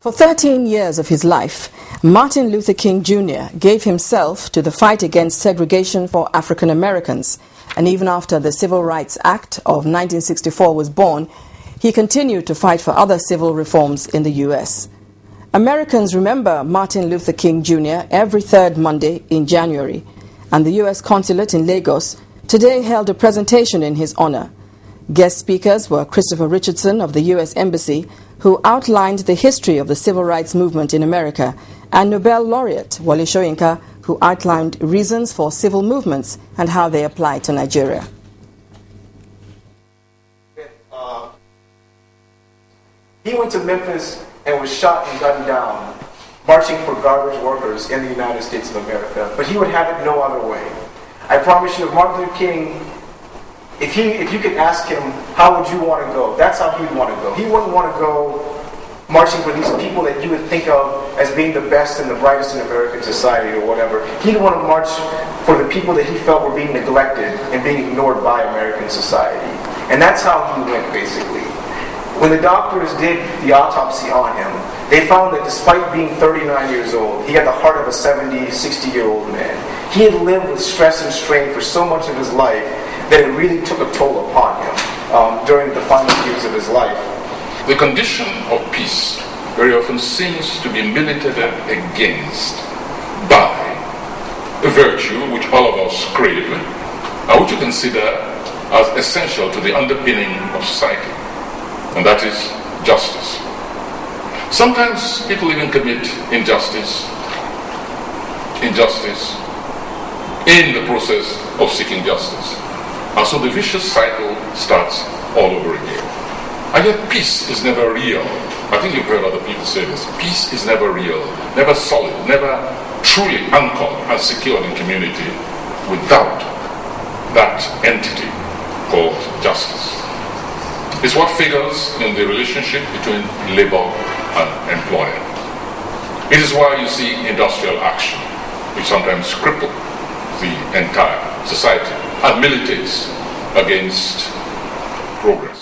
For 13 years of his life, Martin Luther King Jr. gave himself to the fight against segregation for African Americans. And even after the Civil Rights Act of 1964 was born, he continued to fight for other civil reforms in the U.S. Americans remember Martin Luther King Jr. every third Monday in January, and the U.S. Consulate in Lagos today held a presentation in his honor. Guest speakers were Christopher Richardson of the U.S. Embassy, who outlined the history of the civil rights movement in America, and Nobel laureate Wole Soyinka, who outlined reasons for civil movements and how they apply to Nigeria. He went to Memphis and was shot and gunned down, marching for garbage workers in the United States of America, but he would have it no other way. I promise you, if Martin Luther King, if you could ask him, how would you want to go? That's how he'd want to go. He wouldn't want to go marching for these people that you would think of as being the best and the brightest in American society or whatever. He'd want to march for the people that he felt were being neglected and being ignored by American society. And that's how he went, basically. When the doctors did the autopsy on him, they found that despite being 39 years old, he had the heart of a 70, 60-year-old man. He had lived with stress and strain for so much of his life that it really took a toll upon him during the final years of his life. The condition of peace very often seems to be militated against by a virtue which all of us crave, and which you consider as essential to the underpinning of society, and that is justice. Sometimes people even commit injustice in the process of seeking justice. And so the vicious cycle starts all over again. And yet peace is never real. I think you've heard other people say this. Peace is never real, never solid, never truly anchored and secured in community without that entity called justice. It's what figures in the relationship between labor and employer. It is why you see industrial action, which sometimes cripples the entire society and militates against progress.